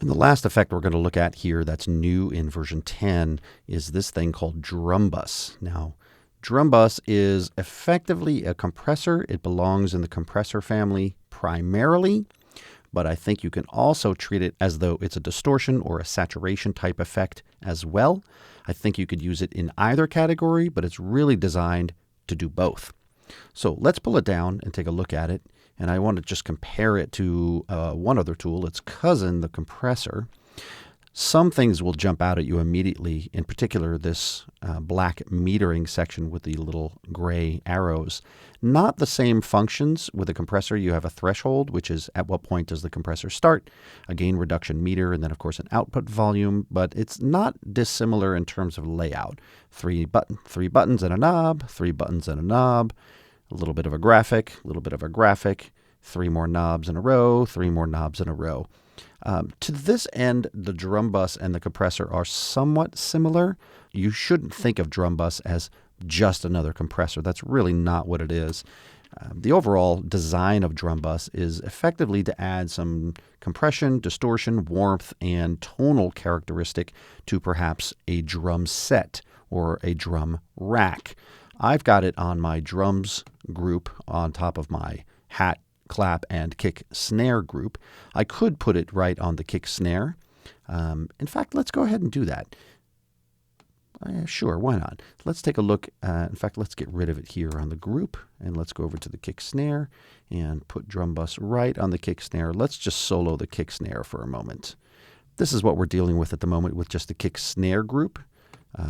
And the last effect we're going to look at here that's new in version 10 is this thing called drum bus. Now, drum bus is effectively a compressor. It belongs in the compressor family primarily, but I think you can also treat it as though it's a distortion or a saturation type effect as well. I think you could use it in either category, but it's really designed to do both. So let's pull it down and take a look at it. And I want to just compare it to one other tool, its cousin, the compressor. Some things will jump out at you immediately, in particular this black metering section with the little gray arrows. Not the same functions with a compressor. You have a threshold, which is at what point does the compressor start, a gain reduction meter, and then of course an output volume, but it's not dissimilar in terms of layout. Three buttons and a knob, 3 buttons and a knob, a little bit of a graphic, a little bit of a graphic, 3 more knobs in a row, 3 more knobs in a row. To this end, the drum bus and the compressor are somewhat similar. You shouldn't think of drum bus as just another compressor. That's really not what it is. The overall design of drum bus is effectively to add some compression, distortion, warmth, and tonal characteristic to perhaps a drum set or a drum rack. I've got it on my drums group on top of my hat, clap, and kick snare group. I could put it right on the kick snare. In fact, let's go ahead and do that. Sure, why not? Let's take a look. In fact, let's get rid of it here on the group, and let's go over to the kick snare and put drum bus right on the kick snare. Let's just solo the kick snare for a moment. This is what we're dealing with at the moment with just the kick snare group.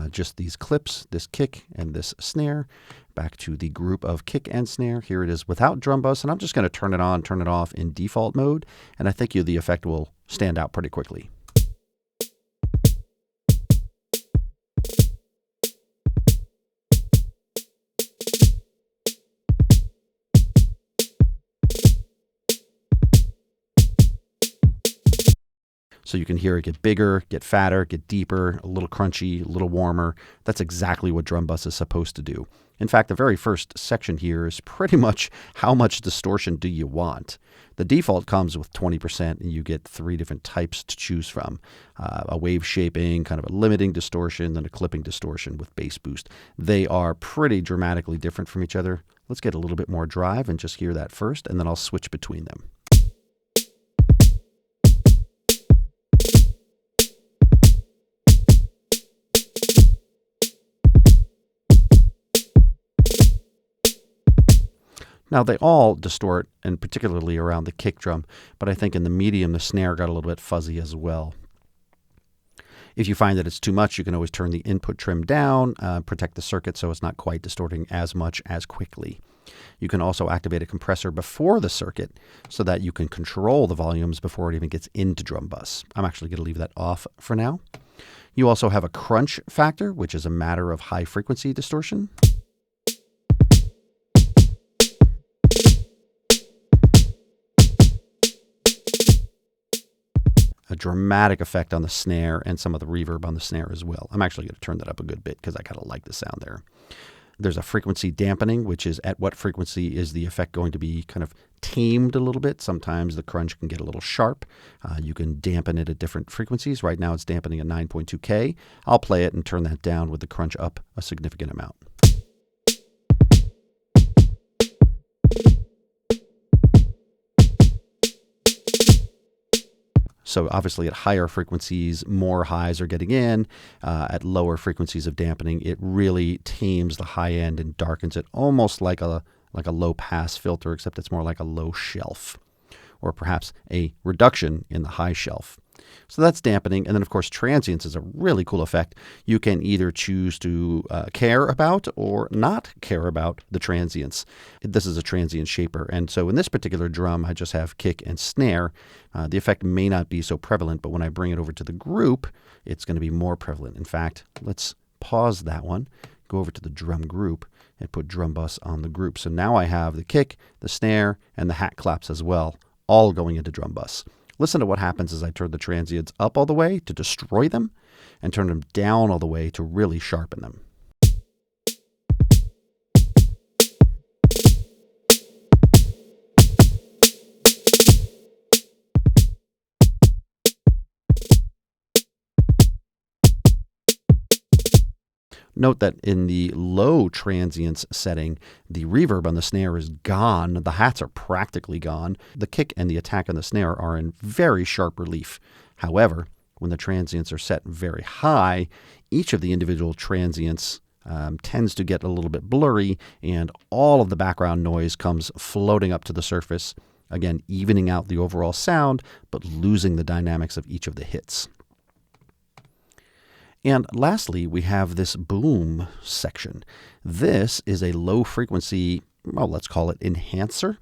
Just these clips, this kick and this snare. Back to the group of kick and snare. Here it is without drum bus, and I'm just going to turn it on, turn it off in default mode, and I think the effect will stand out pretty quickly. So you can hear it get bigger, get fatter, get deeper, a little crunchy, a little warmer. That's exactly what drum bus is supposed to do. In fact, the very first section here is pretty much how much distortion do you want. The default comes with 20%, and you get 3 different types to choose from. A wave shaping, kind of a limiting distortion, then a clipping distortion with bass boost. They are pretty dramatically different from each other. Let's get a little bit more drive and just hear that first, and then I'll switch between them. Now, they all distort, and particularly around the kick drum, but I think in the medium, the snare got a little bit fuzzy as well. If you find that it's too much, you can always turn the input trim down, protect the circuit so it's not quite distorting as much as quickly. You can also activate a compressor before the circuit so that you can control the volumes before it even gets into drum bus. I'm actually going to leave that off for now. You also have a crunch factor, which is a matter of high frequency distortion. A dramatic effect on the snare and some of the reverb on the snare as well. I'm actually going to turn that up a good bit because I kind of like the sound there. There's a frequency dampening, which is at what frequency is the effect going to be kind of tamed a little bit. Sometimes the crunch can get a little sharp. You can dampen it at different frequencies. Right now it's dampening at 9.2K. I'll play it and turn that down with the crunch up a significant amount. So obviously at higher frequencies, more highs are getting in. At lower frequencies of dampening, it really tames the high end and darkens it almost like a low pass filter, except it's more like a low shelf, or perhaps a reduction in the high shelf. So that's dampening. And then, of course, transients is a really cool effect. You can either choose to care about or not care about the transients. This is a transient shaper. And so in this particular drum, I just have kick and snare. The effect may not be so prevalent, but when I bring it over to the group, it's going to be more prevalent. In fact, let's pause that one, go over to the drum group, and put drum bus on the group. So now I have the kick, the snare, and the hat claps as well, all going into drum bus. Listen to what happens as I turn the transients up all the way to destroy them and turn them down all the way to really sharpen them. note that in the low transients setting, the reverb on the snare is gone. The hats are practically gone. The kick and the attack on the snare are in very sharp relief. However, when the transients are set very high, each of the individual transients tends to get a little bit blurry, and all of the background noise comes floating up to the surface, again, evening out the overall sound, but losing the dynamics of each of the hits. And lastly, we have this boom section. This is a low frequency, well, let's call it enhancer,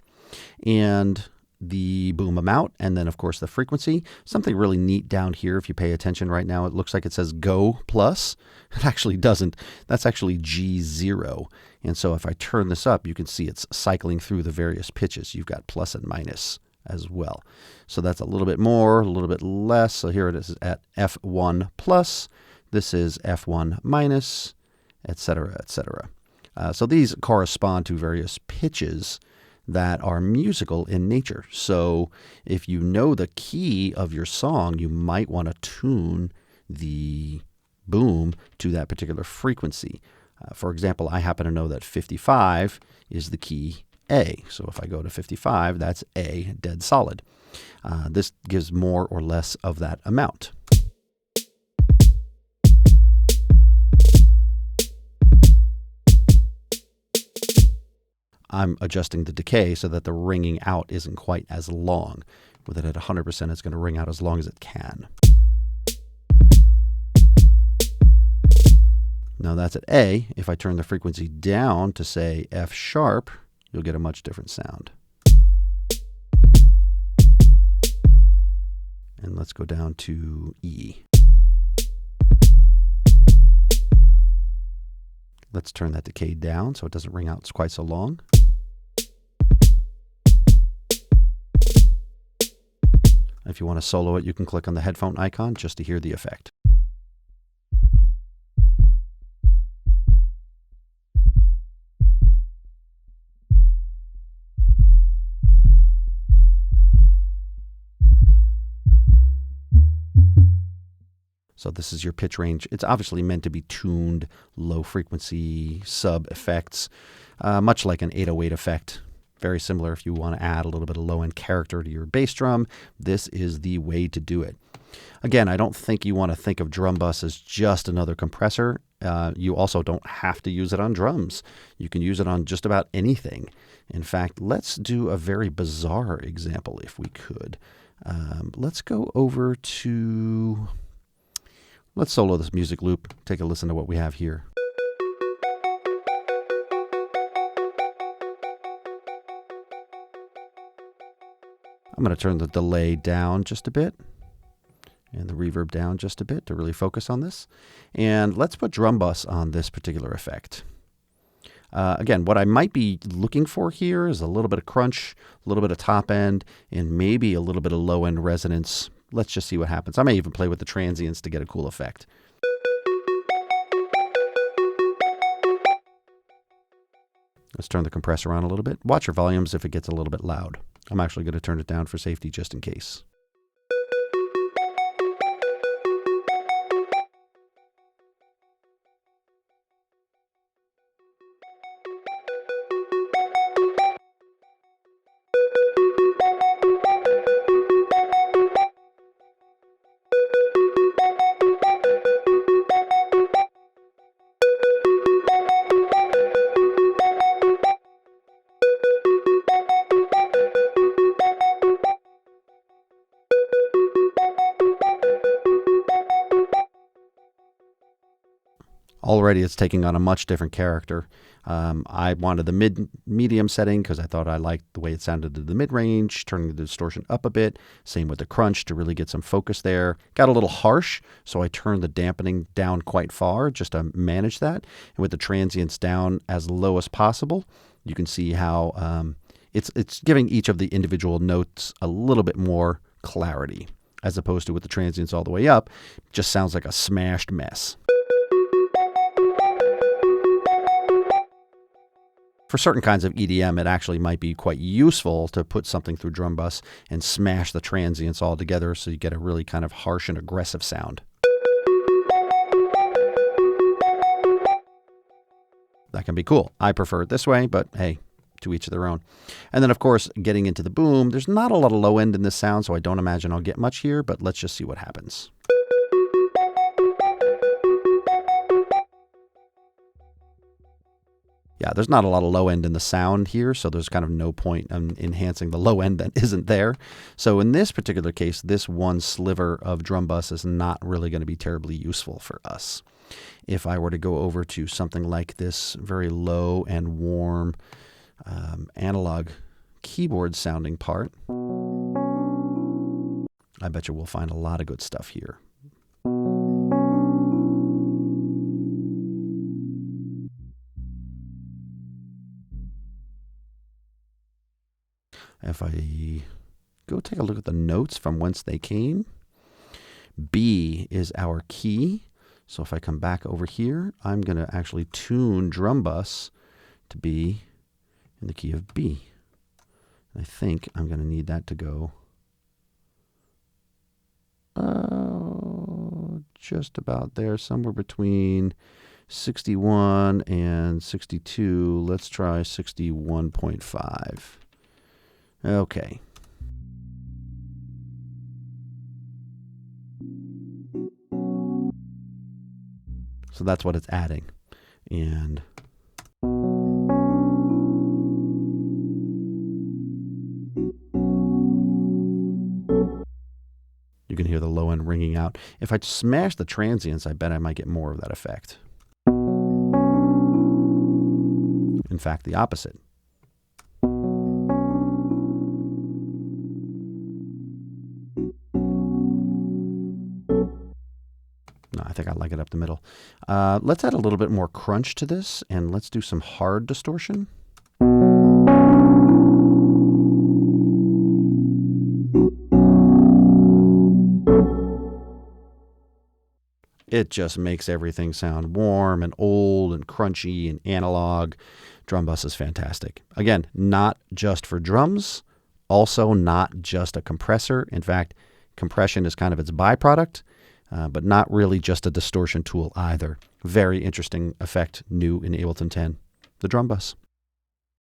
and the boom amount, and then of course the frequency. Something really neat down here, if you pay attention right now, it looks like it says Go plus. It actually doesn't. That's actually G0. And so if I turn this up, you can see it's cycling through the various pitches. You've got plus and minus as well. So that's a little bit more, a little bit less. So here it is at F1 plus. This is F1 minus, etc., etc. So these correspond to various pitches that are musical in nature. So if you know the key of your song, you might want to tune the boom to that particular frequency. For example, I happen to know that 55 is the key A. So if I go to 55, that's A, dead solid. This gives more or less of that amount. I'm adjusting the decay so that the ringing out isn't quite as long. With it at 100%, it's going to ring out as long as it can. Now that's at A. If I turn the frequency down to, say, F sharp, you'll get a much different sound. And let's go down to E. Let's turn that decay down so it doesn't ring out quite so long. If you want to solo it, you can click on the headphone icon just to hear the effect. So this is your pitch range. It's obviously meant to be tuned, low frequency, sub effects, much like an 808 effect. Very similar if you want to add a little bit of low-end character to your bass drum. This is the way to do it. Again, I don't think you want to think of drum bus as just another compressor. You also don't have to use it on drums. You can use it on just about anything. In fact, let's do a very bizarre example if we could. Let's go over to... Let's solo this music loop. Take a listen to what we have here. I'm going to turn the delay down just a bit and the reverb down just a bit to really focus on this. And let's put drum bus on this particular effect. Again, what I might be looking for here is a little bit of crunch, a little bit of top end, and maybe a little bit of low end resonance. Let's just see what happens. I may even play with the transients to get a cool effect. Let's turn the compressor on a little bit. Watch your volumes if it gets a little bit loud. I'm actually going to turn it down for safety just in case. Already it's taking on a much different character. I wanted the medium setting because I thought I liked the way it sounded in the mid-range, turning the distortion up a bit. Same with the crunch to really get some focus there. Got a little harsh, so I turned the dampening down quite far just to manage that. And with the transients down as low as possible, you can see how it's giving each of the individual notes a little bit more clarity, as opposed to with the transients all the way up, just sounds like a smashed mess. For certain kinds of EDM, it actually might be quite useful to put something through drum bus and smash the transients all together so you get a really kind of harsh and aggressive sound. That can be cool. I prefer it this way, but hey, to each their own. And then, of course, getting into the boom, there's not a lot of low end in this sound, so I don't imagine I'll get much here, but let's just see what happens. Yeah, there's not a lot of low end in the sound here, so there's kind of no point in enhancing the low end that isn't there. So in this particular case, this one sliver of drum bus is not really going to be terribly useful for us. If I were to go over to something like this very low and warm analog keyboard sounding part, I bet you we'll find a lot of good stuff here. If I go take a look at the notes from whence they came, B is our key. So if I come back over here, I'm going to actually tune drum bus to be in the key of B. I think I'm going to need that to go just about there, somewhere between 61 and 62. Let's try 61.5. Okay. So that's what it's adding. And you can hear the low end ringing out. If I smash the transients, I bet I might get more of that effect. In fact, the opposite. No, I think I like it up the middle. Let's add a little bit more crunch to this, and let's do some hard distortion. It just makes everything sound warm and old and crunchy and analog. Drum bus is fantastic. Again, not just for drums, also not just a compressor. In fact, compression is kind of its byproduct, but not really just a distortion tool either. Very interesting effect, new in Ableton 10, the drum bus.